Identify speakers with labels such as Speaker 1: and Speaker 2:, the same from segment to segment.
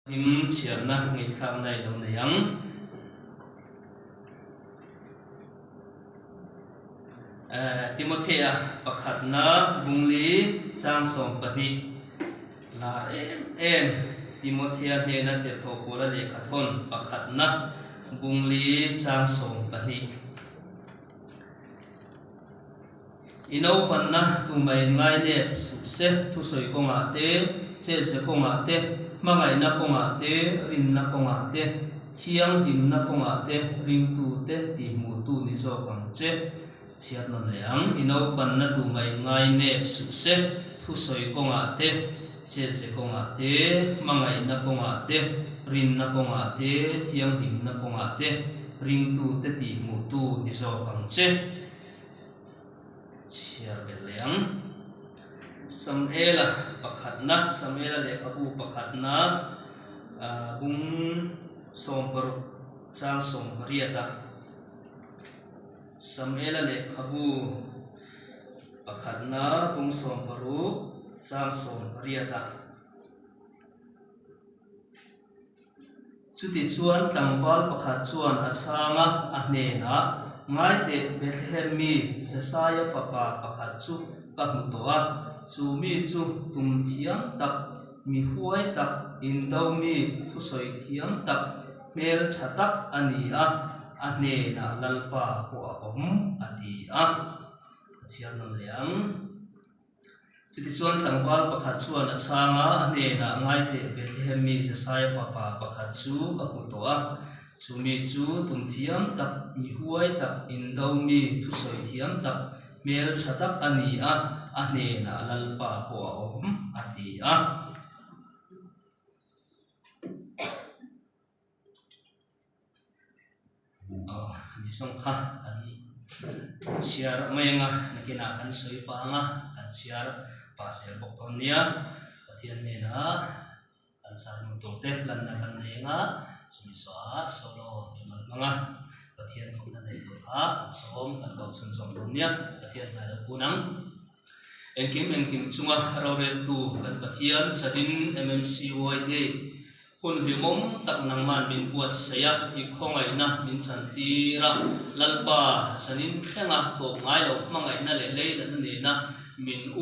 Speaker 1: him chiar na ngit kham nai lo na yang Timothea pakhat na bungli chang som pani la em Timothea ne na te phokora le khathon pakhat na bungli chang som pani ino panna tumai ngai ne su se thu soi ko nga te che se ko nga te mangai na ko nga te rin na ko nga te chiang him na ko nga te ring tu te ti mu tu ni zo kang che chiar non leang ino panna tumai ngai ne su se thu soi ko nga te che se ko nga te mangai na ko nga te rin na ko nga te chiang him na ko nga te ring tu te ti mu tu ni zo kang che chiar beleang Samuela pakhat na Samuela le khabu pakhat na bung som paru sang som hariata Samuela le khabu pakhat na bung som paru sang som hariata chuti chuan tlangwal pakhat chuan achanga ahne na ngai te Bethlehem mi Josiah fapa pakhat chu ka hmu to a chu mi chu tum thiam tak mi huai tak in do mi thu soi thiam tak mel tha tak ani a ahne na lalpa po a om ati a chian non leang chuti chuan tlangwal pakhat chuan achanga ahne na ngai te Bethlehem mi Josiah fapa pakhat chu ka hmu to a Sumi chu tum thiam tak mi huai tak in do mi thu soi thiam tak mel tha tak ani a ahne na lalpa po a om ati a mi song kha kan chiar menga nakina kan soi pa nga kan chiar pa sel bok ton nia pathian ne na kan sar mu to te lan na kan ne nga Sumiswa solo mga pathian phong na dito ha som kan kau sun som dunia pathian na punang engkim chunga rawel tu kan pathian sadin mmc YD hun himom tak nangman min puas saya ikhongai na min santira lalpa sanin khenga to ngai lo mangai na le le na min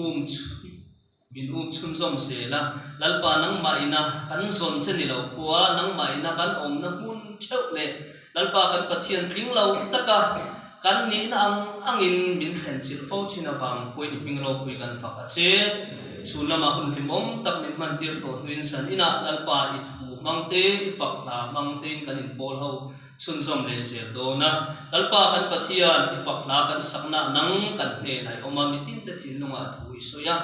Speaker 1: chun som se la lalpa nang maina kan zon chen ni lo kwa nang maina kan om na mun cheu le lalpa kan pathian tling lo taka kan ni na angin min khen chil fo thina wang poi ni ping lo pui kan fa ka che sulama hun himom tak min man tir to win san ina lalpa I thu mangte I fak la mangte kan in pol ho chun som le se do na lalpa kan pathian I fak la kan sakna nang kan ne nai oma mitin te thin lunga thu isoya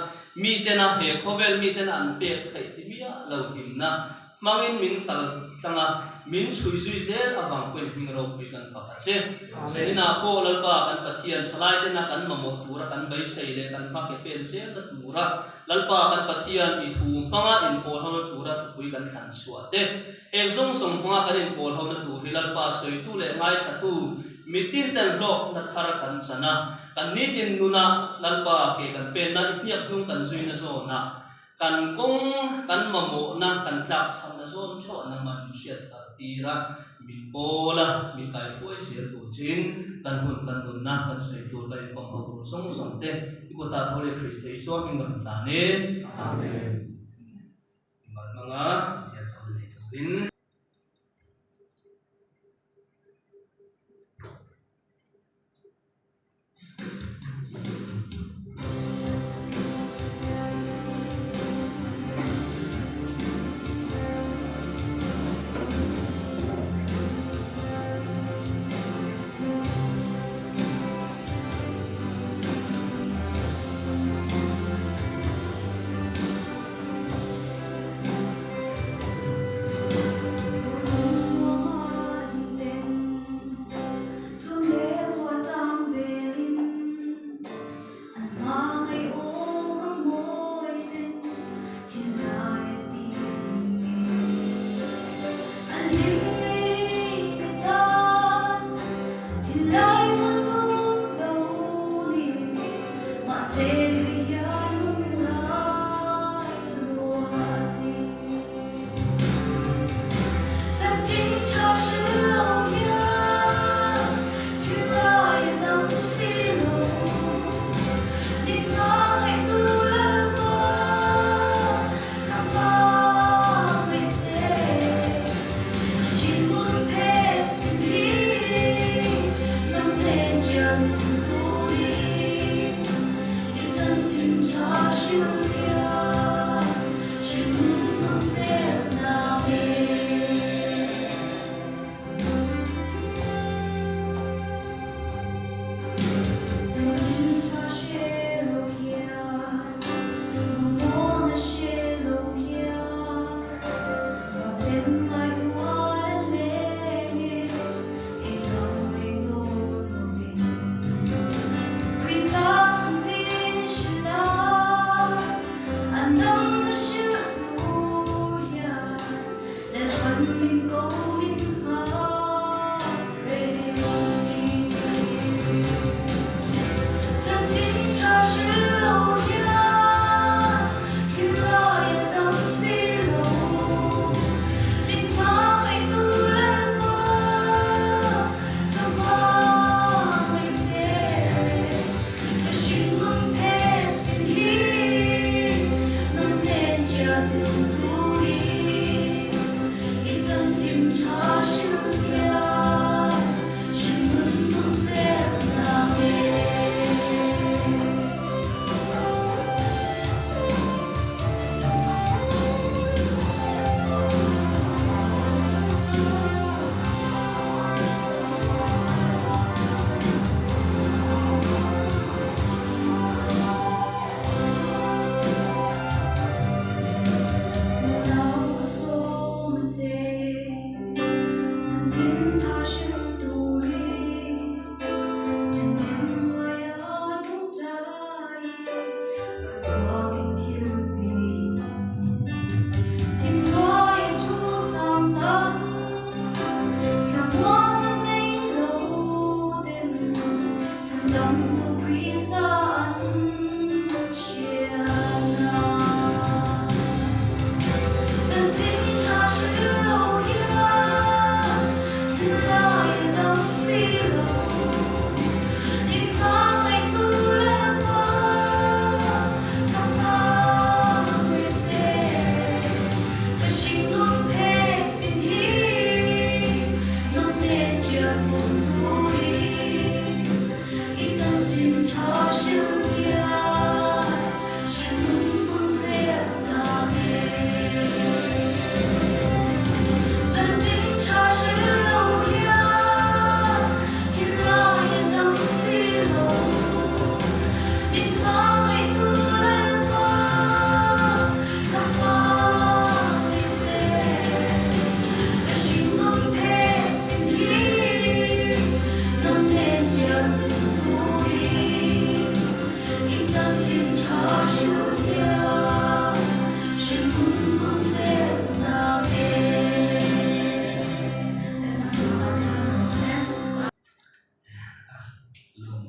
Speaker 1: mi tena he khovel mi tena an pe khai timia lo himna mangin min kal tanga min chui zui zel awang pe hing ro pe kan fa che seina po lalpa kan pathian thalai tena kan mamo tura kan bai sei le kan ma ke pen se ka tura lalpa kan pathian I thu manga in pol ho tura thu pui kan khan suwa te he zong song manga kan in pol ho na tu hi lalpa soi tu le ngai khatu mitin tel lok na thara kan chana kan ni tin nuna lalpa ke kan pen na niap lung kan zui na zo na kan kong kan mamo na kan tlak cham na zon tho na man shiat tira min pola min kai foi sia tu chin kan hun kan dun na kan sei tu kai pom ho tu song song te ko ta thole Christe so min ngon ta ne amen manga ya thole tu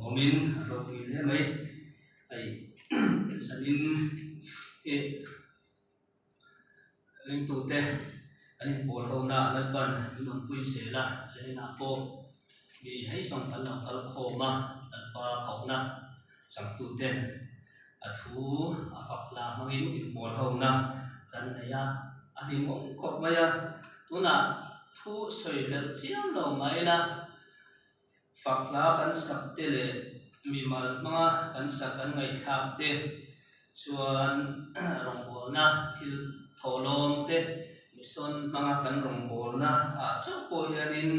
Speaker 1: Omin Rocky le mai ai sanin e ling tu te anin pol ho na nat ban minum pui se la sanin a po bi hei som kal na kal kho ma an pa khau na chang tu ten a thu a fak la mangin in pol ho na kan na ya ani mo khop ma ya tu na thu soi vel chiam lo mai na fakla kan sak te le mi mal manga kan sak kan ngai thap te chuan rongbol na thil tholom te mison manga kan rongbol na a chu po hianin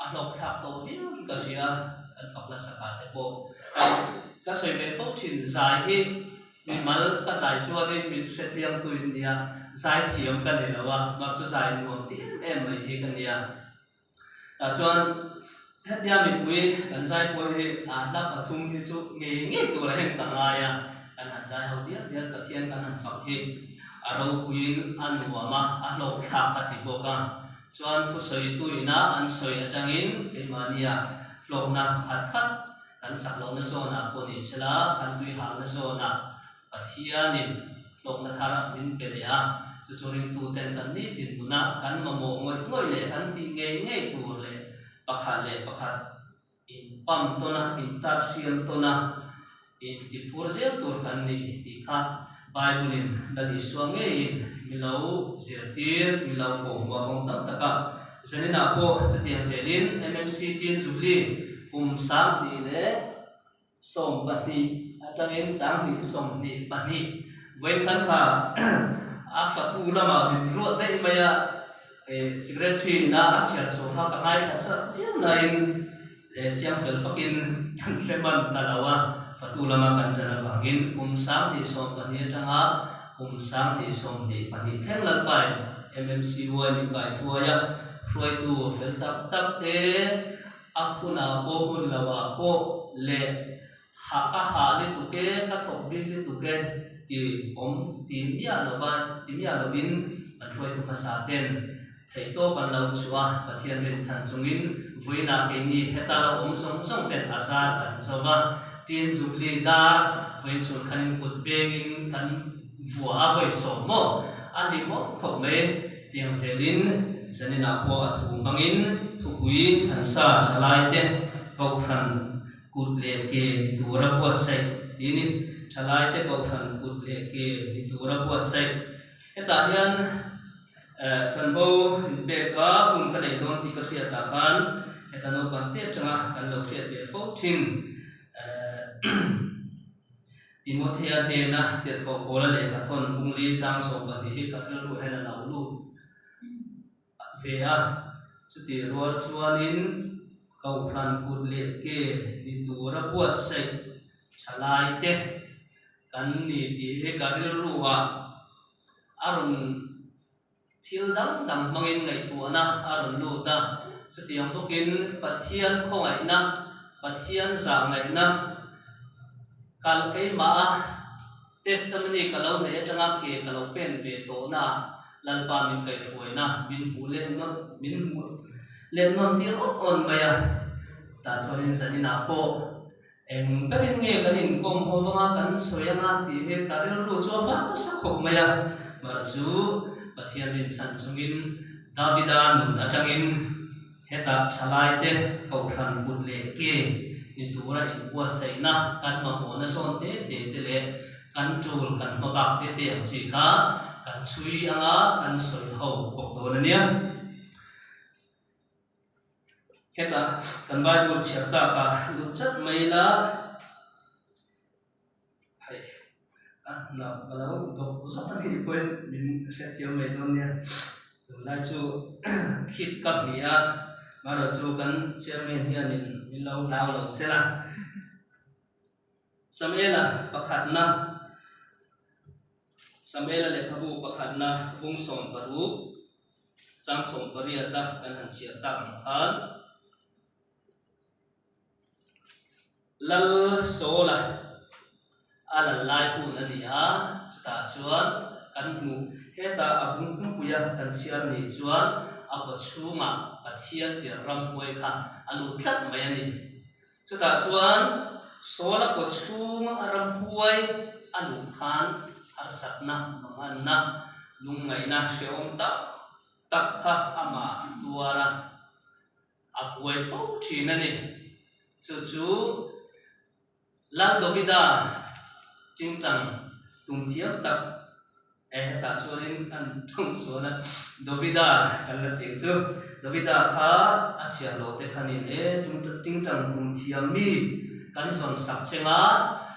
Speaker 1: a hlok thap to hiam ka sia kan fakla saka te po ka soi ve fo thin zai hi mi mal ka zai chuanin min hre chiang tuin nia zai thiam kan ni lawa mak chu zai nuam ti em mai hi kan nia ta chuan hetia mi pui kan sai poi a lap a thum hi chu nge tu la hen kan aya kan han sai ho dia dia pathian kan han fak hi a ro puin an nuama a hlok thak khati boka chuan thu soi tuina an soi atangin ke mania hlok na khat khat kan sak lo na zona ko ni chela kan tui hal na zona pathianin hlok na thara min pelea chu churing tu ten kan ni tin tuna kan mamo ngoi le kan ti nge tu le pakhat le pakhat in pam to na in tat siam to na in ti phur zel tur kan ni ti kha bible in dali suange in milau zirtir milau ko wa kong tam taka zanina po satiang zelin mmc tin zubli sang ni le som bani atangin sang ni som ni bani wen kan kha a fatu lama bin ruat dai maya secretary na achar so ha ka ngai kha sa tiam na in chiang fel fakin kan kleman talawa fatu lama kan jana bangin sang ni som bani tanga sang ni som ni bani theng lat pai MMCY mi kai thuaya froi tu fel tak te akuna ko hun lawa ko le ha ka ha le tu ke ka thok bi le tu ke ti ti mia lovin an froi tu sa ten thei to pan lo chua pathian rin chan chungin voina ke ni heta lo song ten azar kan sowa tin zubli da voin chun khanin kut bengin kan vua voi so mo ali mo khop me tiang selin zanina ko athu bangin thupui kan sa chalai te ko khan kut le ke ni tura bo sai tini chalai te ko khan kut le ke ni tura bo sai eta hian chanbo beka hun ka nei don ti ka thia ta khan etano pante changa kan lo thia be fo thin Timothea ne na te ko kola le ka thon bungli chang so ba hi ka ru hena na lu ve a chuti rol chuanin kau khan kut le ke ni tura buat sai chalai te kan ni ti he ka ru wa arun thil dam mangin ngai tu na arun lu ta chuti ang tokin pathian khongai na pathian za ngai na kal kai ma testimony kalau ne atanga ke kalau pen ve to na lan pa min kai foi na min hu len non ti on maya ta chorin sanina po em berin nge kanin kom ho wanga kan soyanga ti he karil ru cho va sa khop maya mar chu pathian rin san chungin davida nun atangin heta thalai te ko khan putle ke ni tura in bua sai na kan ma ho na son te le kan chul kan ma bak te ang si kha kan chui anga kan soi ho kok to na nia heta kan bible chapter ka lu chat mai la hai na balau to so pa ni point min se thiam mai don nia to lai chu khit kap mi a maro chu kan chairman hianin min lo sela Samuela pakhat na Samuela le khabu pakhat na bung som paru chang som pariata kan han sia ta khan lal sola ala lai pu na ni a sta chuan kan mu heta abung kum puya kan sia ni chuan apo chunga pathian ti ram hoi kha anu thlat mai ani chuta chuan sola ko chunga ram huai anu khan arsatna manganna lungaina sheom tak kha ama tuara apuai fo thinani chu lang dovida chingtang tungtiam tak ta chuanin an thung suana dovida kalati chu dovida kha achia lo te khanin chingtang tungtiam mi kan son sak chenga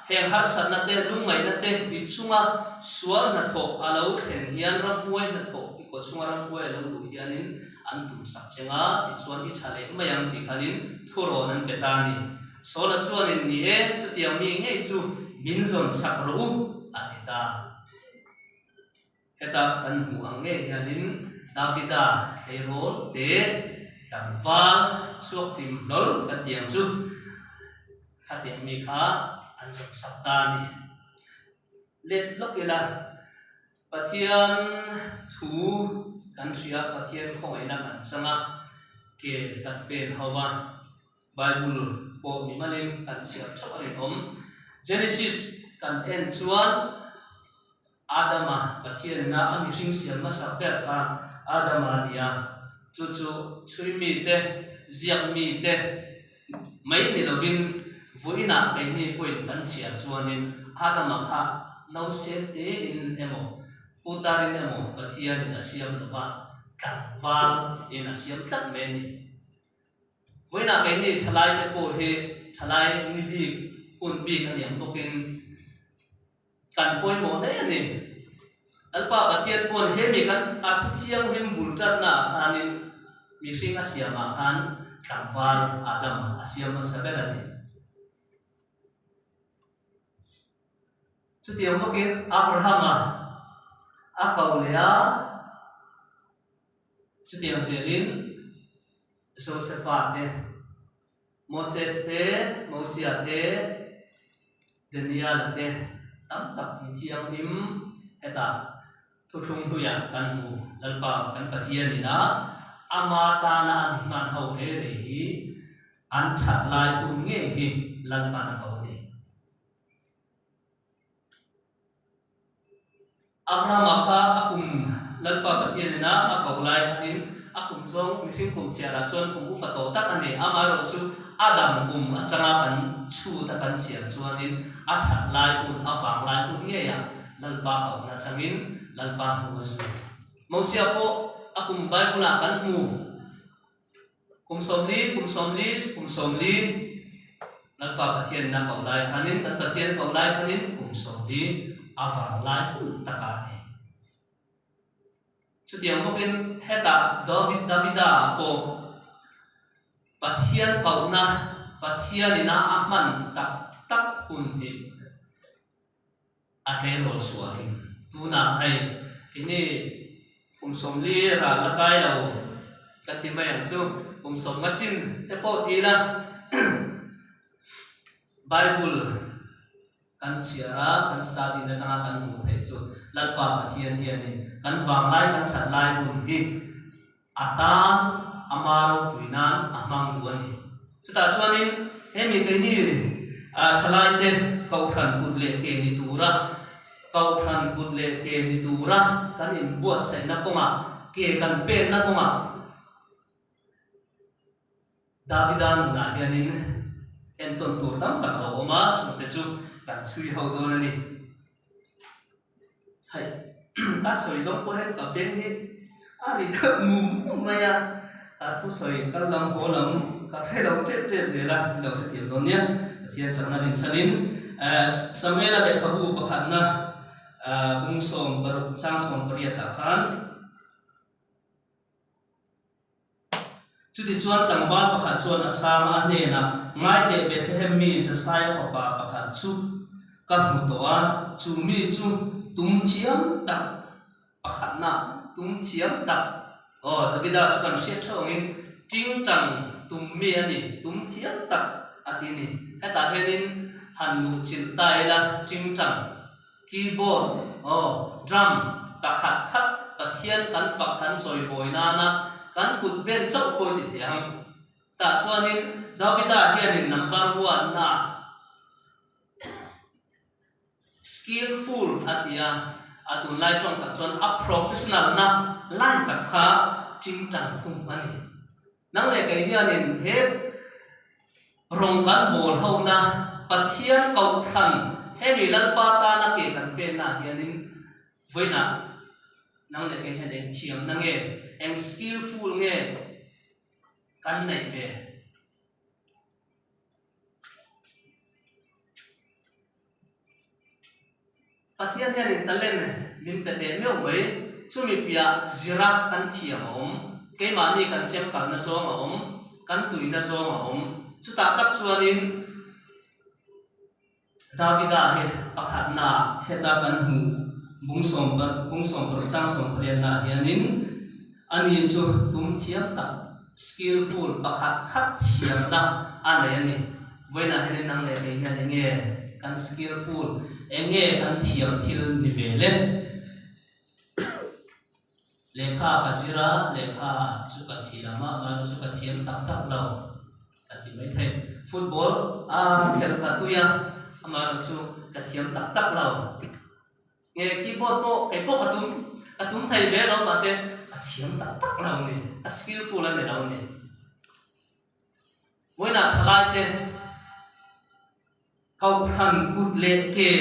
Speaker 1: heng har sat na te lungai na te ichunga sual na tho alo khen hian ram huai na tho ko chunga ram huai lo lu hianin an tum sak chenga ichuan I thale mayang ti khanin thuro nan betani sola chuanin ni chu tiang mi ngei chu minzon sak ro atita heta kan hu ange hianin davida khairol te tangwa suak tim lol ka tiang chu khatiang mi kha anjak saptani let lokela pathian thu kan ria pathian khoi na kan sanga ke tat pen hawa bible po mi malim kan sia thawarin Genesis kan en chuan adama pathian na ami ring siam ma sakper ka adama nia chu chui mi te ziak mi te mai ni lovin voina kai ni point kan sia chuanin adama kha no se te in emo putarin emo pathian in asiam lova kan wal in asiam khat me ni voina kai ni thalai te po he thalai ni bi kun bi kan yang tokin kan poi mo le ni alpa pathian pon he mi kan athu thiang him bultat na khanin mi ring asiama khan kan wal adama asiam sabela ni chu tiang mo kin Abraham a kaulea chu tiang zelin Josephat te Moses te Mosia te Daniel te tam tak mi chiang lim heta thu thung huya kan mu lalpa kan pathian ina ama ta na an man ho le re hi an that lai un nge hi lalpa na ko ni Abraham akha akum lalpa pathian ina akau lai khanin akum zong mising kum siara chon kum upato tak ani amaro chu Adam kum atanga kan chu ta kan siar chuanin athat lai un awang lai un nge ya lalpa kau na changin lalpa hu zu Mosia po akum Bible kan mu kum somli lalpa pathian na kau lai khanin kan pathian kau lai khanin kum somli awang lai un takani Setiang mungkin heta Davida po pathian kau na pathian ina aman tak pun hi adero suahin tuna hai kini somli ra lakai lau katimai ang chu som machin tepo tila Bible kan siara kan study na tanga kan mu thai chu lalpa pathian hianin kan wang lai kan chat lai mun hi atan amaro tuinan amang duani chuta chuanin hemi ke ni thalai te kau thran kut le ke ni tura kan in buat sai na konga ke kan pe na konga Davidan na hianin enton tur tam tak ro oma sute chu kan sui ho do na ni hai ka soi jong ko hen ka ben hi ari tha mum maya ka thu soi ka lam ho lam ka thai lo te zela lo te tiam don nia thian changna rin sanin samela le khabu pakhat na bung som baru sang som paria ta khan chuti chuan tlangwal pakhat chuan asama ne na ngai te Bethlehem mi sa sai khopa pakhat chu ka hmutowa chu mi chu tum thiam tak pakhat na tum thiam tak Davida chu kan hriat thawngin ting tang tum mi ani tum thiam tak atini heta henin han lu chin tai la ting tang keyboard drum pakhat khat pathian kan fak kan soi boina na kan kut ben chau poi ti thiang ta chuanin Davida hianin number 1 na skillful atia atun lai tong tak chuan a professional na line tak kha ching tang tum ani nang le kai hianin he rong kan bol ho na pathian kau thang hemi lalpa ta na ke kan pe na hianin voina nang le kai hen eng chiam na nge eng skillful nge kan nei ve pathian hianin talen min pete meu mai chumi pia zira kan thiam ke mani kan chem kan na zo ma kan tuina zo ma chuta tak chuanin Davida he pakhat na heta kan hu bungsom par chang som prian na hianin ani chu tum thiam ta skillful pakhat khat thiam na anei ani voina henin nang le ke hian nge kan skillful enge kan thiam thil ni vele lekha kazira lekha chu ka thiama ma chu ka thiam tak tak lo kati mai thai football khel ka tuya amaro chu ka thiam tak tak lo nge keyboard mo ke po katum thai ve lo ma se ka thiam tak tak lo ni a skillful an lo ni voina thalai te kau khan kut le ke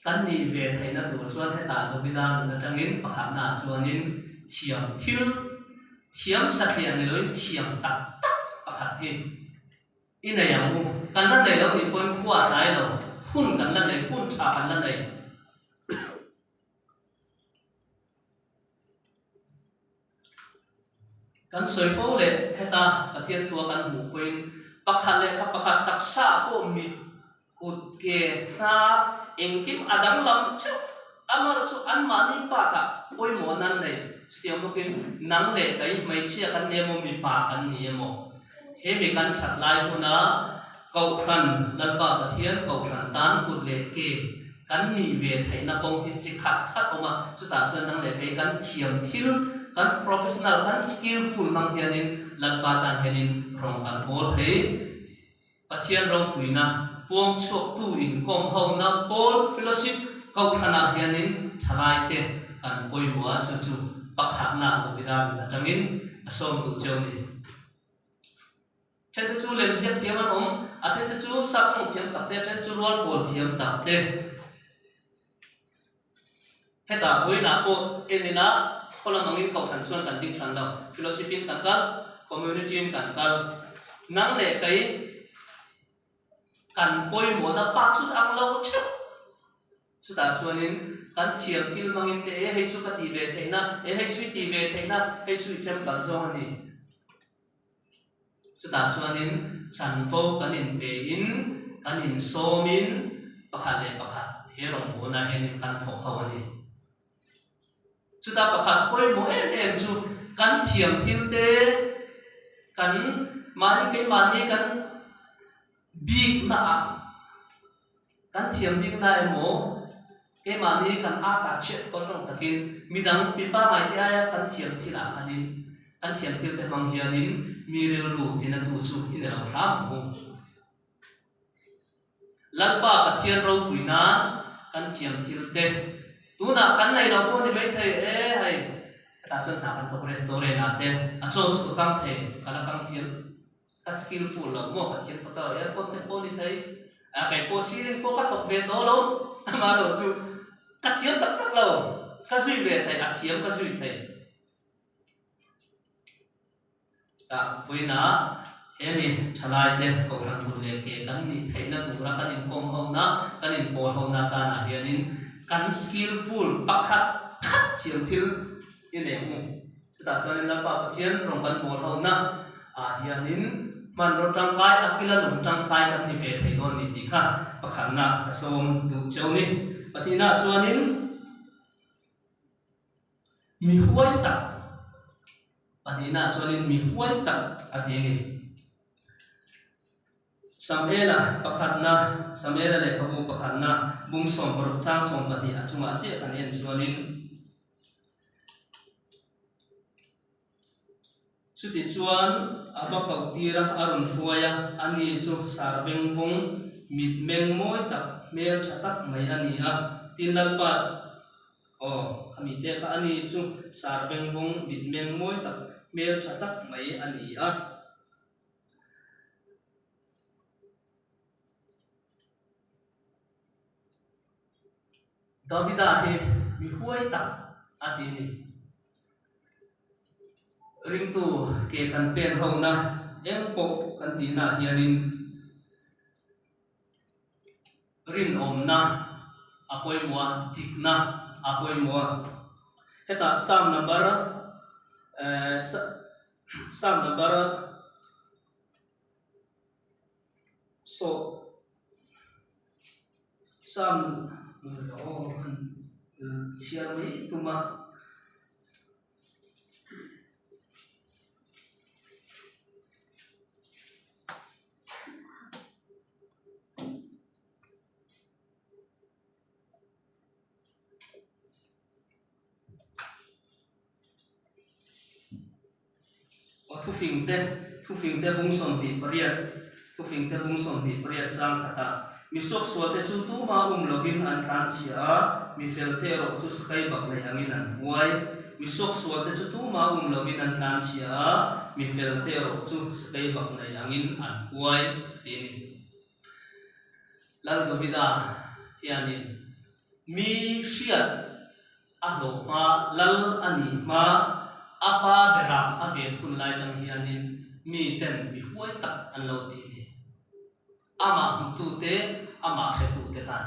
Speaker 1: kan ni ve thai na tur chuan heta Davida na tangin pakhat na chuanin thiam satlian ni loi thiam tak tak pakhat hi ina yamu kan la nei lo ni pon khuwa dai lo hun kan la nei hun tha kan la nei kan soi fo le heta pathian thua kan mu poin pakhat le kha pakhat taksa po mi kut ke kha engkim adam lam chu amar chu an mani pa ta oi mo nan nei chutiang bukin nang le kai mai chia kan nemo mi pa kan ni emo he mi kan that lai huna kau khan lalpa pathian kau khan tan kut le ke kan ni ve thaina kong hi chi khat khat oma chuta chuan nang le kai kan thiam thil kan professional kan skillful mang hianin lalpa tan hianin rong kan bol thei pathian rong puina puang chok tu in kom ho na Paul fellowship kau khana hianin thalai te kan poimua chu chu pakhat na to vida na tangin asom tu choni chen chu lem siam thiam an om a chen chu sap trong thiam tak te chen chu rol pol thiam tak te heta poina po enina khola mangin kau khan chuan kan ding than lo fellowship in kan kal community in kan kal nang le kai kan poimua da pa chut ang lo chep chuta chuanin kan thiam thil mangin te hei chu ka ti ve theina hei chu ti ve theina hei chu chem kan zo ani chuta chuanin chan fo kan in be in kan in somin pakhat le pakhat he rong bona henin kan thok ho ani chuta pakhat poimo em chu kan thiam thil te kan mani kan big na kan thiam big na emo cái mà đi cần áp đặt chuyện con trong thực hiện mi đăng bị ba mai thì ai cần thiểm thì là cần thiểm thì để mang hiền nín mi rêu ru thì nó tu su in là làm mù lát ba cái thiền râu quỷ na cần thiểm thì để tu na cần này nó có đi mấy thầy hay ta xuân thả cần thuộc restaurant na thế à cho su căng thầy cần căng thiểm cái skillful là mua cái thiểm thật là con thầy con đi thầy à cái cô xí lên cô bắt thuộc về đó lắm mà rồi chú cắt thiếm tắc lâu cắt duy về thầy ác thiếm cắt duy thầy ta với nó em đi trả lại thế cậu thằng một lệ kể cắn đi thầy nó tụ ra cắn in công hông na cắn in bồn hông na ta na hiền in cắn skillful bắc hạt cắt thiếm thiêu in em mu ta cho nên là bà thiếm rong cắn bồn hông na à hiền in man rong trăng cái akila lồng trăng cái cắn đi về thầy đồn đi tí khác bắc hạt na sôm tụ châu ni patina chuanin mi huai tak patina chuanin mi huai tak adingi samela pakhatna samela le khabu pakhatna bung som borok chang som pati achunga che kan en chuanin chuti chuan aba kautira arun hruaya ani chu sarveng vung mit meng moi tak mel thatak mai ani a tinal pa khami te ka ani chu sarveng vung mit meng moi tak mel thatak mai ani a Davida he mi huai tak atini ring tu ke kan pen ho na em po kan ti na hianin rin om na apoi mua tik na apoi mua heta sam number so sam chiar mai tuma thu phing te bung son ti pariat sang kata misok suate chu tu ma lovin an than chia mi felte ro chu skai bak nei angin an huai misok suate chu tu ma lovin an than chia mi felte ro chu skai bak nei angin an huai tini lal dobida hianin mi hriat a lo ma lal ani ma apa beram ave kun lai tang hianin mi ten mi huai tak an lo ti ni ama tu te ama khe tu te kan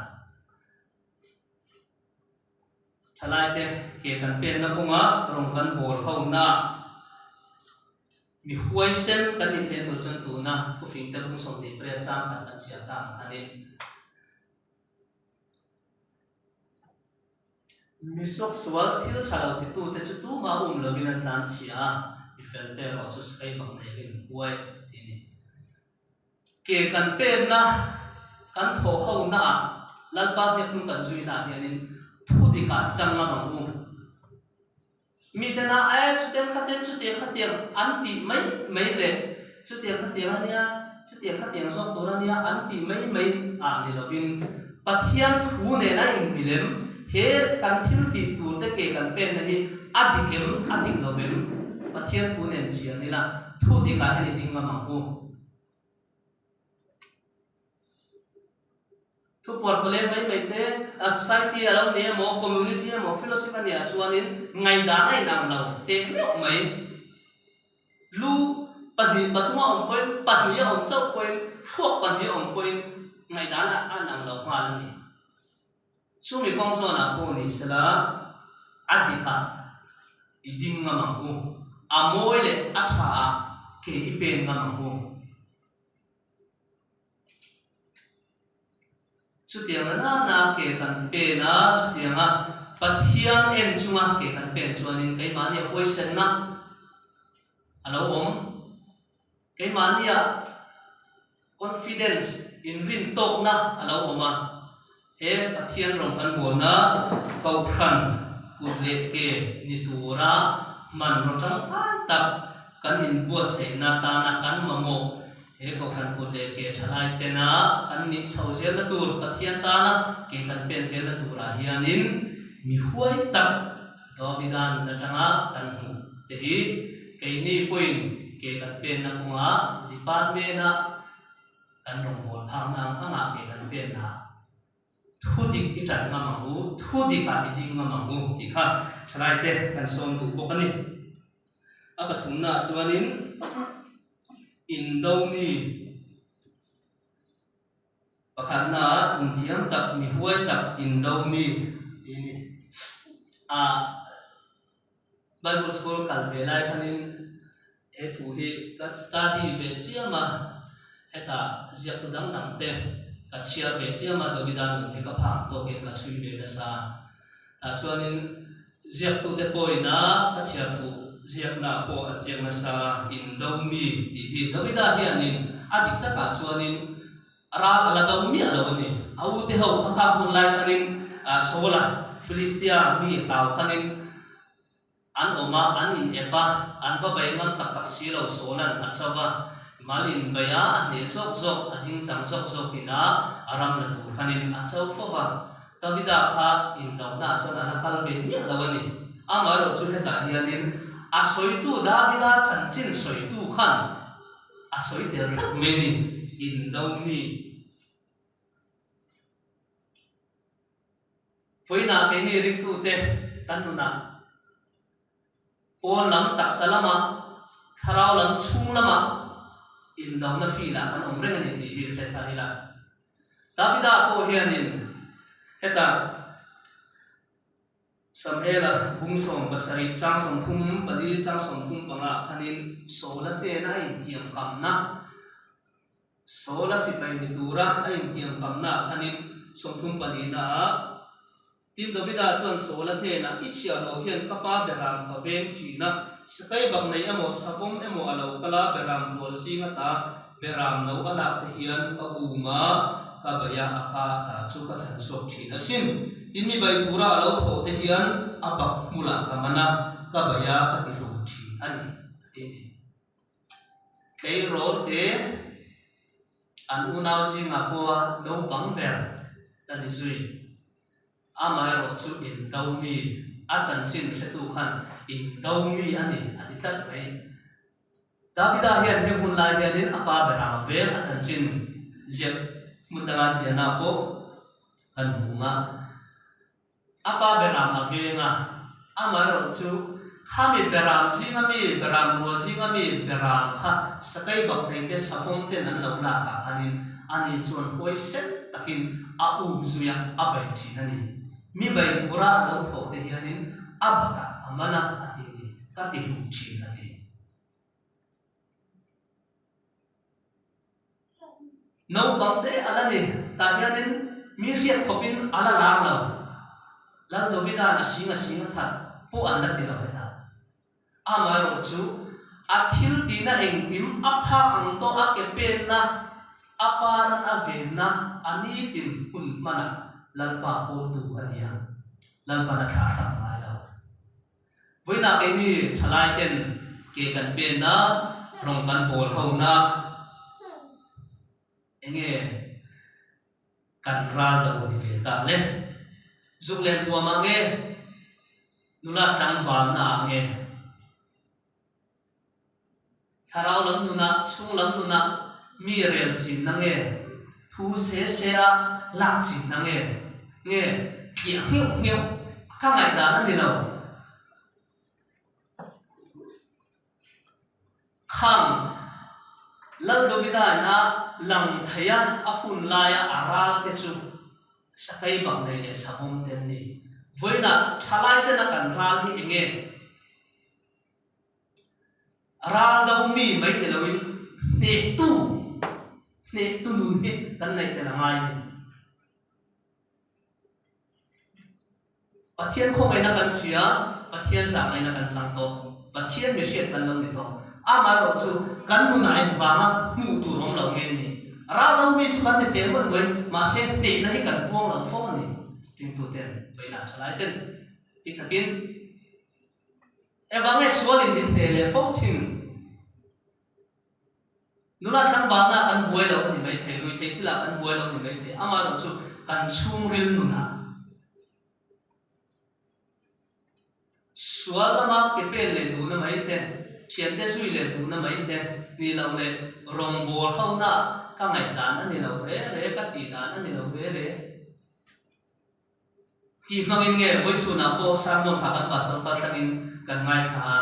Speaker 1: thalai te ke kan pen na bunga rong kan bol ho na mi huai sen kan ni the tur chan tu na thu fing te bung som ni pre chang khat kan sia ta khanin misok sual thil thalo ti tu te chu tu ma lovin an tlan chia I felte ro chu skai bang nei in huai ti ni ke kan pen na kan tho ho na lal ba ne kun kan zui na hianin thu di ka chang ma bang u mi te na ai chu te khaten an ti mai le chu te khaten ania chu te khaten so to ania an ti mai a ni lovin pathian thu ne na in milem he kan thil ti tur te ke kan pen na hi adikem adik lovin pathian thu ne chian ni la thu di ka ni ding ma mang u thu por pole mai te a society along ne mo community mo philosophy ne chuanin ngai da ngai nam lo te lok mai lu pani pathuma on point pani on chau point thuak pani on point ngai da na anam lo ma la ni chu mi kong so na ko ni sala adika iding nga mang u amoy le atha ke ipen nga mang u chu tiang na ke kan pe na chu tiang a pathian en chunga ke kan pe chuanin kai mani hoi sen na alo om kai mani a confidence in rin tok na alo oma he pathian rong kan bo na kau khan ku le ke ni tura man ro tang tak kan in bo se na ta na kan mamo he kau khan ku le ke thalai te na kan ni chau je na tur pathian ta na ke kan pen je na tura hianin mi huai tak dovidan na tanga kan hu te hi ke ni point ke kan pen na kunga department na kan rong bol phang nang anga ke kan pen na thu dik itan nga mangu thu dika iding nga mangu tika thalai te kan som du bokani apa thumna chuanin indau ni pakhat na thumthiam tak mi huai tak indau ni ini a Bible school kalvelai khanin he thu hi ka study ve chiama heta ziak tu dang dang te ka chia ve chiama dovidan he ka pha to ke ka chui ve na sa ta chuanin ziak tu te poina ka chia fu ziak na po a chiang na sa indau mi ti hi dovida hianin adik ta ka chuanin ara ala dau mi alo ni au te ho kha kha hun lai khanin sola Philistia mi taw khanin an oma an in epa an va bai ngam tak tak si lo solan achawa malin baya an ne sok sok ading chang sok sok ina aram na tur khanin achaw fowa tavida kha in daw na chon ana kal ve ni lawani amaro chu heta hianin a soitu davida chanchin soitu khan a soitel rak meni in daw ni foina ke ni ring tu te kanuna pon lam tak salama tharau lam chung lama in daw na fila kan omreng ani ti hi khe tharila davida po hianin heta samhela bungsom basari changsom thum pali changsom thum panga khanin sola te na in tiam kamna sola sipai ni tura in tiam kamna khanin somthum pali na tin davida chuan sola the na isya lo hian kapa beram ka veng china sakai bang nei amo savom emo alo kala beram bol singa ta beram no ala te hian ka uma ka baya aka ta chu ka chan sok thina sin tin mi bai tura alo tho te hian abak mula ka mana ka baya ka ti lu thi ani te kei rol te an unau singa ko no bang ber ta ni zui amai ro chu in dau mi a chan chin thetu khan in dau mi ani aditat mai davida hian he hun lai hianin apa bera vel a chan chin jep mutanga jiana ko kan hunga apa bera ma venga amai ro chu khami beram singa mi beram ro singa mi beram kha sakai bak nei te safom te nan lo la ka khanin ani chuan hoi set takin a zuya abai thinani mi bai tura lo tho te hianin abata amana ati ka ti lu chin ati no bang te ala ni ta hianin mi riat khopin ala lar lo lal do vida na singa tha po an la ti lo ta ama ro chu athil ti na engkim apha ang to a ke pen na aparan aven na ani tin hun mana lalpa pol tu ania lalpa na tha tha mai lo voina ke ni thalai ten ke kan pen na rong kan bol ho na enge kan ral da ni ve ta le zuk len bua ma nge nula tang wal na nge tharau lam nuna chung lam nuna mi rel chin na nge thu se se a lak chin na nge kia hiu ka ngai da na ni lo khang lal do vida na lang thaya a hun laya ara te chu sakai bang nei le sabom ten ni voina thalai te na kan ral hi enge ral da mi mai ne loin ne tu nun he kan nei te na mai ni pathian khong ai na kan sia pathian sa mai na kan sang to pathian me siat kan long ni to ama ro chu kan nu na en wanga mu tu rong lo nge ni ra do mi chu kan te mo ngoi ma se te na hi kan puang lo fo ni tin tu ten vai na chalai ten ti takin ewange swalin din te le fo tin nula thang ba na kan buai lo ni mai thei rui thei thila kan buai lo ni mai thei ama ro chu kan chung ril nu na swalama ke pe le du na mai ten thian te sui le tu na mai te ni lo le rong bol ho na ka ngai dan ani lo re ka ti dan ani lo re ti mangin nge voi chu na po sam no pha kan pas ton pa thangin kan ngai kha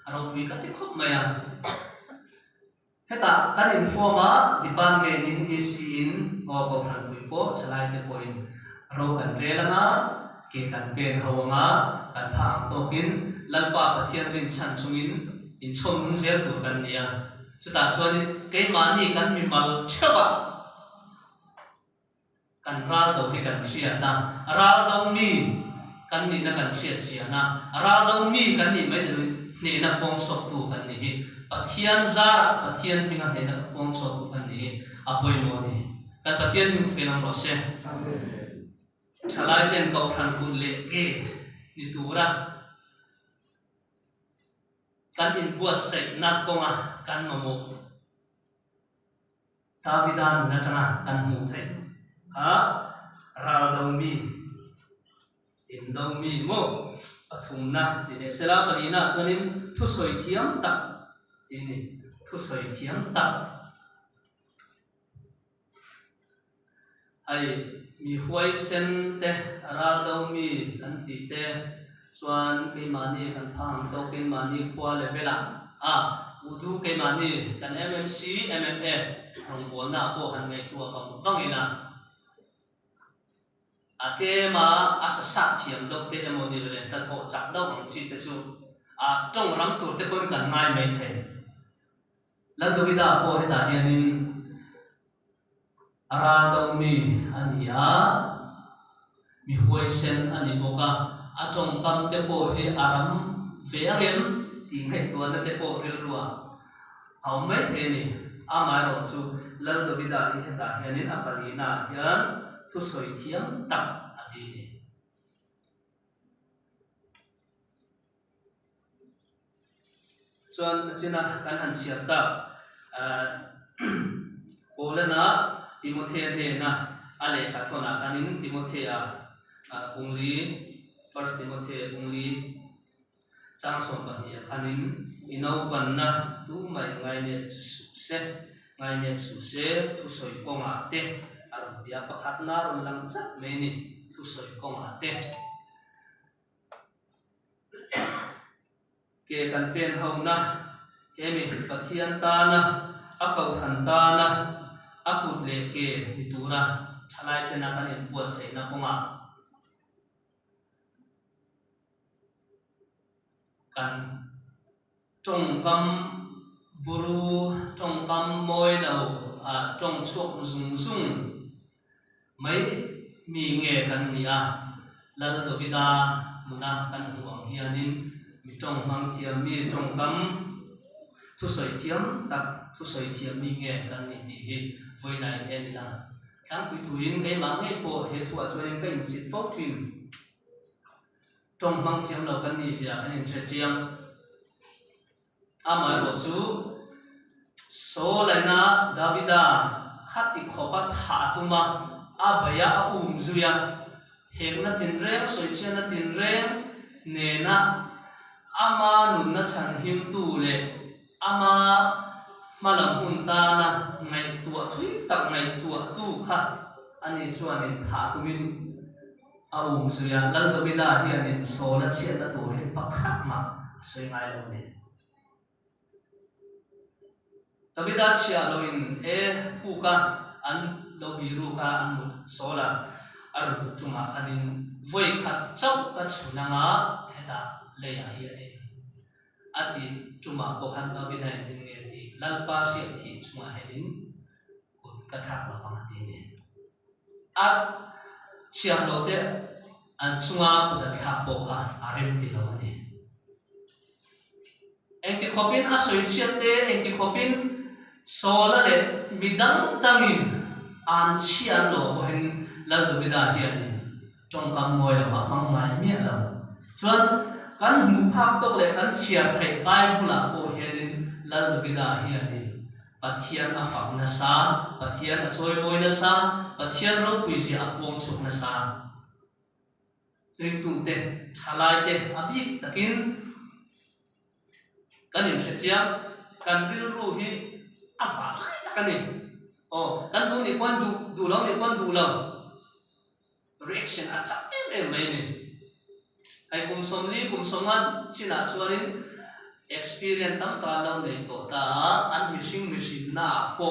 Speaker 1: aro tui ka ti khop maya heta kan informa di ban nge nin is in o ko phan pui po chalai te po in ro kan re la nga ke kan pen ho nga kan phang to hin lalpa pathian rin chan chungin in chom nung zel tu kan nia chuta chuan ke mani kan mi mal thewa kan ral do hi kan thria na ral do mi kan ni na kan thria chia na ral do mi kan ni mai de ni na pong sok tu kan ni hi pathian za pathian mi nga na pong sok tu kan ni apoi mo ni kan pathian mi fe nam ro se thalai ten ko khan kun le ke ni tura kan in buat sek nak konga kan mamuk tavidan na tanga kan mu thai ha ral dau mi in dau mi mo athum na di le sela palina chuanin thu soi thiam tak ti ni thu soi thiam tak ai mi huai sen te ral dau mi kan ti te chuan ke mani kan phang to ke mani khwa le vela udu ke mani kan mmc mmf rong bol na po han ngai tua kam bangina ake ma asasa thiam dok te emoni le ta tho chak dau ang chi te chu tong ram tur te kon kan mai mai the la do vida po heta hianin ara do mi ania mi huai sen ani boka atong kam te po he aram ve angem ti ngai tua na te po ril ruwa au mai the ni ama ro chu lal do vida hi heta hianin apalina hian thu soi thiam tak adi ni chuan china kan han siam ta polana timothy ne na ale ka thona kanin timothy ungli First Timothy ungli chang som ban hi khanin inau ban na tu mai ngai ne su se thu soi ko ma te aram dia pakhat na ron lang chat me ni thu soi ko ma te ke kan pen ho na hemi pathian ta na akau than ta na akut le ke ni tura thalai te na kan em pu se na ko ma kan trong kam buru trong kam moi lo trong chuak zung zung mai mi nge kan ni lal dovida muna kan huang hianin mi tong mang thiam mi tong kam thu soi thiam tak thu soi thiam mi nge kan ni ti hi voi nai enila tang pi thuin ke mang he po he thu a chuan ka in sit fo twin tong mang thiam lo kan ni sia kan in thre chiang amai ro chu so lena davida khati khopa tha tuma abaya zuya hek na tin reng soi chen na tin reng ne na ama nun na chan him tu le ama malam hun ta na ngai tua thui tak ngai tua tu kha ani chuan in tha tumin zuya lal davida hianin so na chen na tu he pakhat ma soi ngai lo ne Davida chia lo in puka an lo biru ka an mut sola ar tuma khanin voi khat chau ka chunanga heta leya hiane ati tuma ko khan Davida din nge ti lalpa ri thi chuma hedin kun ka thak la wang ti ne at chia lo te an chunga ko da thak bo kha arem ti lo ne engti khopin a soi chiat te engti khopin sola le midang tangin an chian lo hen lal Davida hianin trong kam moi lo mang mai mia lo chuan kan mu phak tok le kan chia thai Bible ko hianin lal Davida hianin pathian a fak na sa pathian a choi boi na sa pathian ro pui si a pong chuk na sa ring tu te thalai te abik takin kan in thechia kan ril ru hi afa lai takani kan du ni pon du lo ni pon du lo reaction a chak em mai ni ai kum som li kum soman china chuarin experience tam ta lo nei to ta an missing na ko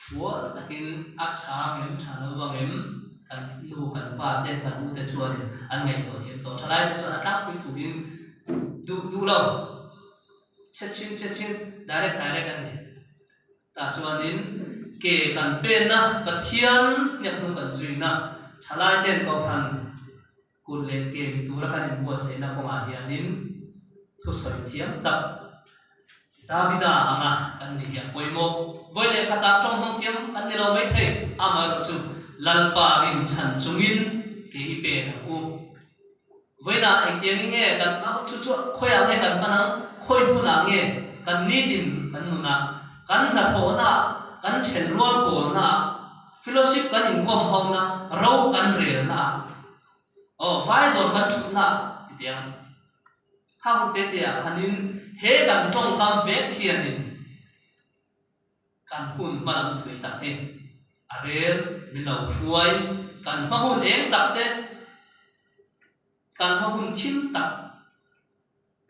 Speaker 1: fual takin a cha mem thalo wangem kan lu kan pa te kan du te chuarin an ngai to thiam to thalai te chuan atlak pi thu in du lo chin direct ani ta chuanin ke kan pen na pathian nek nu kan zui na thalai ten ko phan kun le ke ni tura kan in bo se na ko ma hianin thu soi thiam tak Davida anga kan ni hian poimo voi le khata tong hong thiam kan ni lo mai thei ama ro chu lalpa rin chan chungin ke hi pe na u voi na ai tiang nge kan a chu khoya nge kan pana khoi bu na nge kan ni din kan nu na kan na tho na kan chen rual po na fellowship kan in kom ho na ro kan rel na vai dor kan thu na ti tiang ha hu te te khanin he kan tong kam ve khianin kan hun malam thui tak he arel milau huai kan ma hun eng tak te kan ma hun thim tak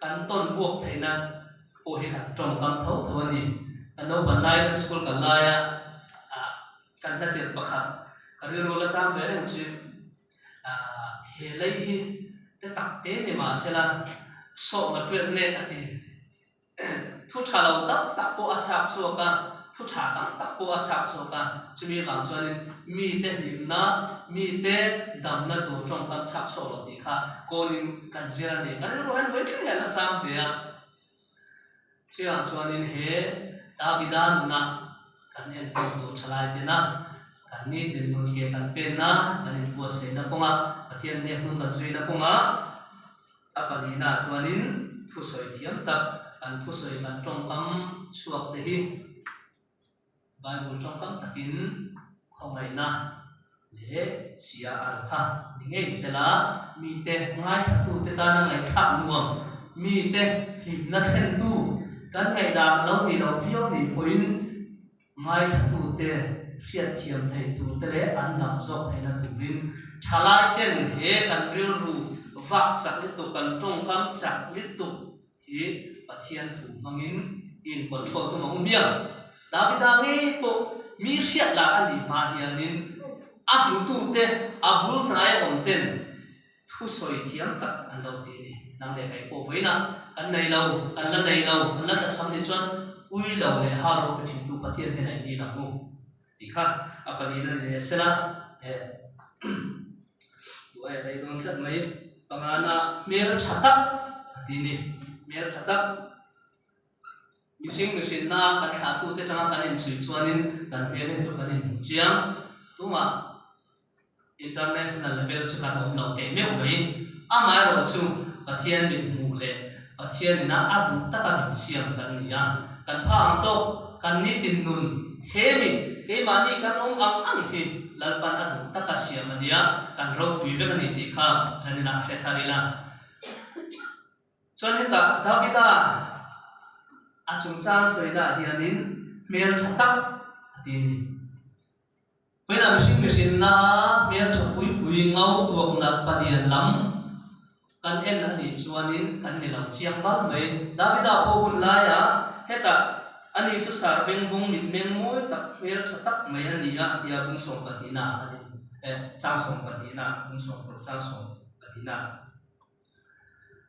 Speaker 1: kan ton buộc thei na o he kan tong kam thau thau ani kan no ban lai kan school kan lai kan ta sil pakhat kan ri ro la cham ve reng chi he lai hi te tak te ni ma sela so ma twet ne ati thu tha lo tak po a chak so ka thu tha tak po a chak so ka chumi bang chuanin mi te lim na mi te dam na tu trong kam chak so lo ti kha kolin kan zira ni kan ro han voi thil la cham ve a chia chuanin he Davida nuna kan en tu thalai te na kan ni tin nun ke kan pen na kan in bo se na konga pathian ne hun kan zui na konga apalina chuanin thu soi thiam tak kan thu soi kan trong kam chuak te hi Bible trong kam takin khongai na le chia al kha ninge sela mi te ngai tu te ta na ngai khap nuam mi te him na then tu kan ngai da lo ni lo fio ni poin ngai tu te fiat thiam thai tu te le an dam zok thai na tu bin thalai ten he kan ril ru vak chak li tu kan trong kam chak li tu hi pathian thu mangin in control tu ma umia Davida nge po mi riat la ani ma hianin a mu tu te a bul nai om ten thu soi thiam tak an lo ti ni nang le kai po voina kan nei lo kan la nei lo kan la cham ni chuan ui lo le ha ro pe thing tu pathian he nai ti na mu ti kha apani na le sela e ai đây don thlat mai pangana mer thatak atini mer thatak machine na kan tha tu te changa kan in sui chuanin kan mer he chu kan in chiang tuma international level chu kan om no te meu mai amai ro chu pathian bin mu le pathian na adu takan siam kan nia kan pha ang to kan ni tin nun hemi ke mani kan om ang hi lalpan adu takasiam ania kan ro tui ve kan ni ti kha janina khetharila chuan heta davida achung chang soina hianin mer thatak atini pena machine na mer thapui pui ngau tuak na palian lam kan en ani chuanin kan ni lau chiang bal mai davida po hun la ya heta ani chu sar veng vung mit meng moi tak mer thatak mai ani ya dia bung som patina ani chang som patina bung som pro chang som patina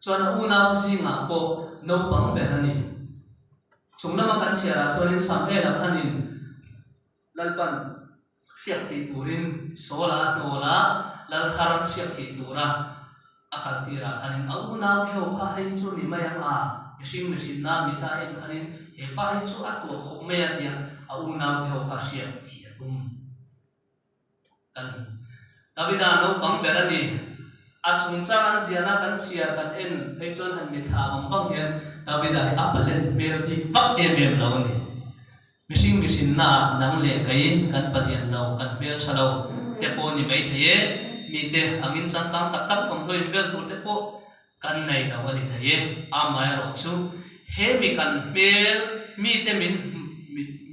Speaker 1: chuan una singa po no pang be ani chungna ma kan chiara chuanin samhe la khanin lalpan siak thi turin sola nola lalthar siak thi tura akal tira khanin auna theo kha hai chu ni mayang a machine na mita en khanin he pa hai chu atu khop me atia auna theo kha siak thi atum kan davida no pang berani achung chang ziana kan sia kan en phei chon han mi tha bang bang hian davida apalen mer bi vak em lo ni machine na nang le kai kan palian lo kan mer thalo te po ni mai thaye mi te angin sang kam tak tak thom loi bel tur te po kan nei lo ani thaye a mai ro chu he mi kan mel mi te min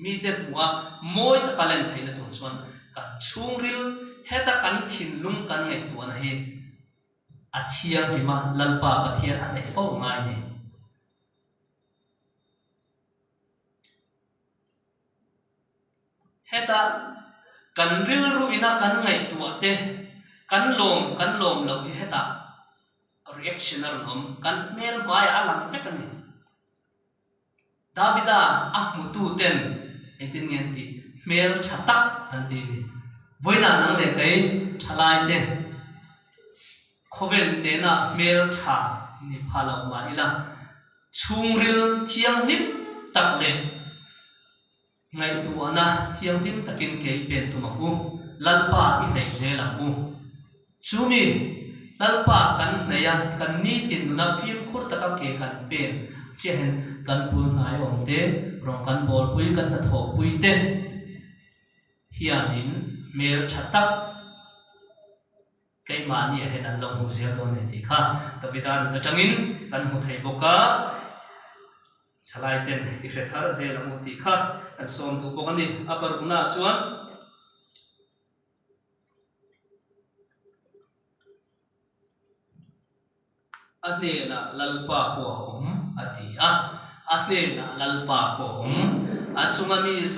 Speaker 1: mi te wa moi ta kalen thaina tur chuan kan chung ril heta kan thin lum kan ngai tu na hi athiang hima lalpa pathian anei fo ngai ni heta kan ril ru ina kan ngai tu ate kan lom lo hi heta reactional nom kan mel mai alang vekani davida ahmutu ten etin ngen ti mel thatak anti ni voina nang le kai thalai te khovel te na mel tha ni phalo ma ila chungril thiang lim tak le ngai tu ana thiang lim takin ke pen tu ma hu lalpa i nei zela hu chumi lalpa kan neya kan ni tin na film khur taka ke kan pen chen kan pul nai om te rong kan bol pui kan ta tho pui te hianin mel thatak cái mà như thế này lòng hồ sơ tôi này thì khác tại vì ta là trăng in cần một thầy bốc cá trả lại tiền thì phải tháo ra là một tí khác cần xôm tụ bốc ăn đi upper cũng là chuan anh này là lalpa của ati anh này là lalpa của anh chúng mình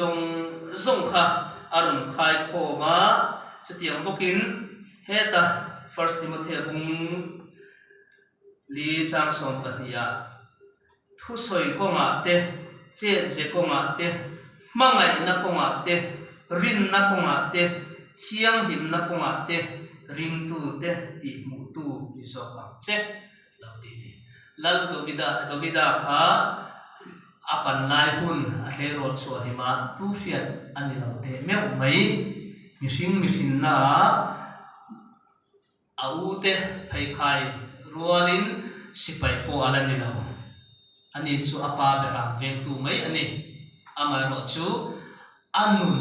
Speaker 1: dùng khác arun khai khô mà sẽ tiếng bốc in heta first Timothy bung li chang som pania thu soi ko nga te che ko nga te mangai na ko nga te rin na ko nga te chiang him na ko nga te ring tu te ti mu tu ti so ka che lo ti ni lal do vida kha apan lai hun a he ro so hi ma tu fiat ani lo te me mai machine na au te phai khai rualin sipai po alan ni lo ani chu apa bera veng tu mai ani ama ro chu anun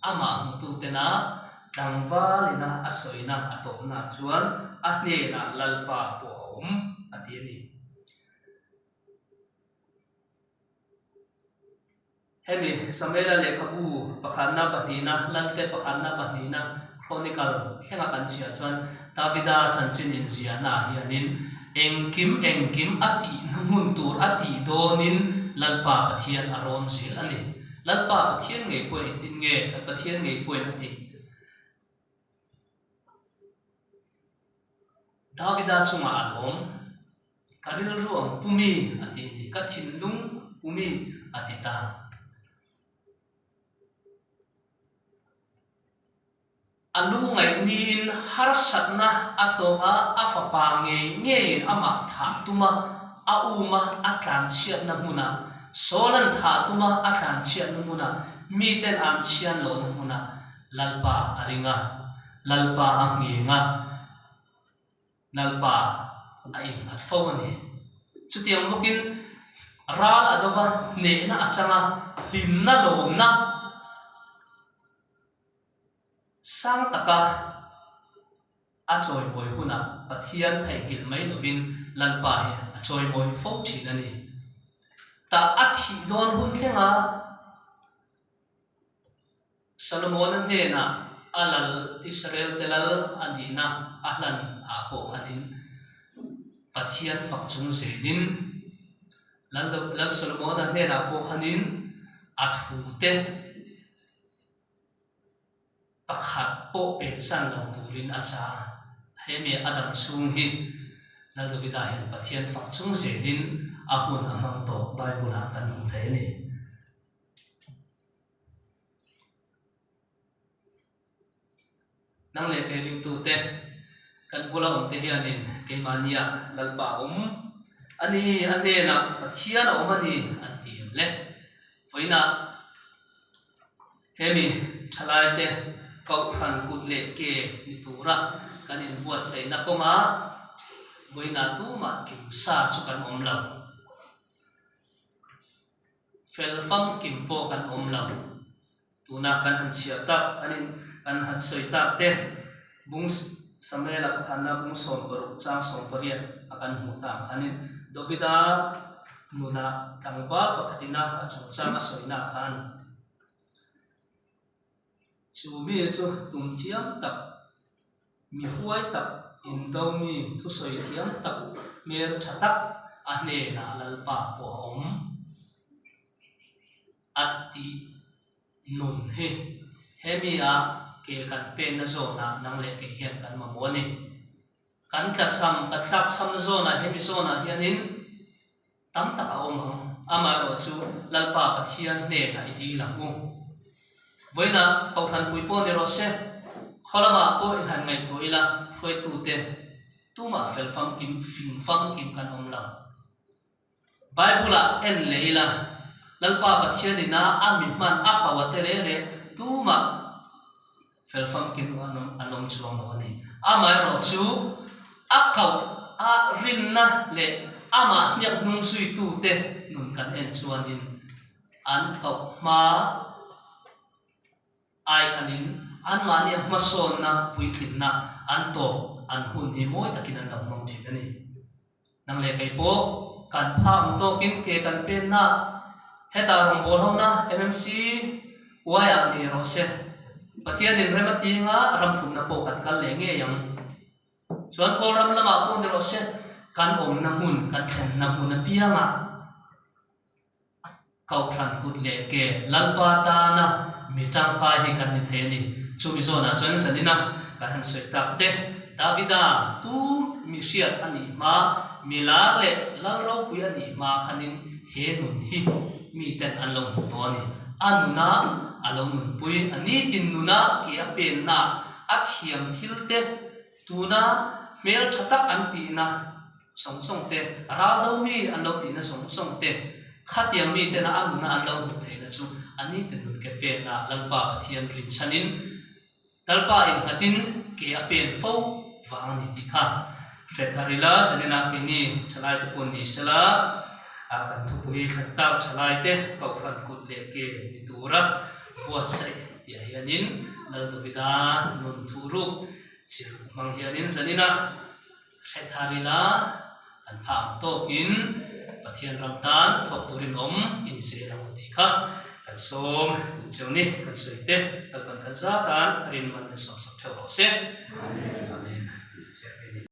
Speaker 1: ama mutu te na dangwa lina asoina atopna chuan ahne na lalpa po ati ani hemi samela lekhabu pakhanna panina lalte pakhanna panina chronicle khenga kan chia chuan davida chanchin in ziana hianin engkim ati namun tur ati donin lalpa pathian aron zil ani lalpa pathian ngei point tin nge kan pathian ngei point ati davida chunga alom karil ruang pumi ati ni ka thinlung pumi ati ta อ alungai nin har satna atonga afapa nge ama tha tuma auma atlan chiat na muna solan tha tuma atlan chiat na muna miten an chian lo na muna lalpa aringa lalpa angenga lalpa aing at fawani chutiang mokin ral adova ne na achanga himna lo na sang taka achoi boy huna pathian thai gil mai novin lalpa he achoi boy fo thinani ta athi don hun khenga Solomon ne na alal Israel telal adina ahlan apo khanin pathian fakchung zedin lal Solomon ne na apo khanin athute pakhat po pensan lo turin acha hemi adam sung hi lal dovida hen pathian fakchung zedin ahun amang to bible ha kan mu thei ni nang le pe ring tu te kan bula te hianin ke mania lalpa ani ane na pathian omani antim le foina hemi thalai te kau khan kut le ke nitura kanin buat sei na koma voina tu ma kim sa chu kan omlo fel fam kim po kan omlo tuna kan han sia tak kanin kan han soi tak te bung samela ka khana bung som paru chang som paria akan huta kanin dovida nuna tangwa pakhatina achung chang asoina khan chumi chu tum thiam tak mi huai tak indo mi thu soi thiam tak mer thatak ane na lalpa po ati nun he hemi a ke kan pen na zona nang le ke hian kan mamoni kan tla sam zona hemi zona hianin tam tak a ama ro chu lalpa pathian ne na idi lamu voina kau khan pui po ne ro se kholama po han ngai toila phoi tu te tuma fel fam kim fim fam kim kan omla bible a en leila lalpa pathian ina ami man akawate re tuma fel fam kim anom chuang lo ni ama ro chu akaw a rinna le ama nyak nung sui tu te nun kan en chuanin an kau ma ai khanin an mani mason na puitin na an to an hun hi moi takin an lo mong thik ani nang le kai po kan pha to kin ke kan pen na heta rong bol ho na mmc waya ni ro se pathian in remati nga ram thum na po kan kal le nge yang chuan ko ram lama po ni ro se kan om na hun kan thlen na hun na pia nga kau khan kut le ke lalpa ta na mitang pa hi kan ni theni chumi zona chuan sanina ka han soi tak te davida tu mi riat ani ma mila le lang ro pui ani ma khanin he nun hi mi ten an lo to ani anuna along nun pui ani tin nuna ke apen na athiam thil te tuna mel thatak an ti na song song te ra do mi an lo ti na song song te khatiam mi te na anuna an lo mu thei na chu ani tin nun ke pe na lalpa pathian rin chanin talpa in hatin ke apen fo wang ni ti kha retharila sanena ke ni thalai te pon ni sala a kan thu pui khan ta thalai te kau khan kut le ke ni tura wa sai ti hianin nal dovida nun thuru chir mang hianin sanina retharila kan pha to kin pathian ramtan thok turin in se la ti kha kan som tu cheu ni kan soi te kan za tan kharin man som sak thau se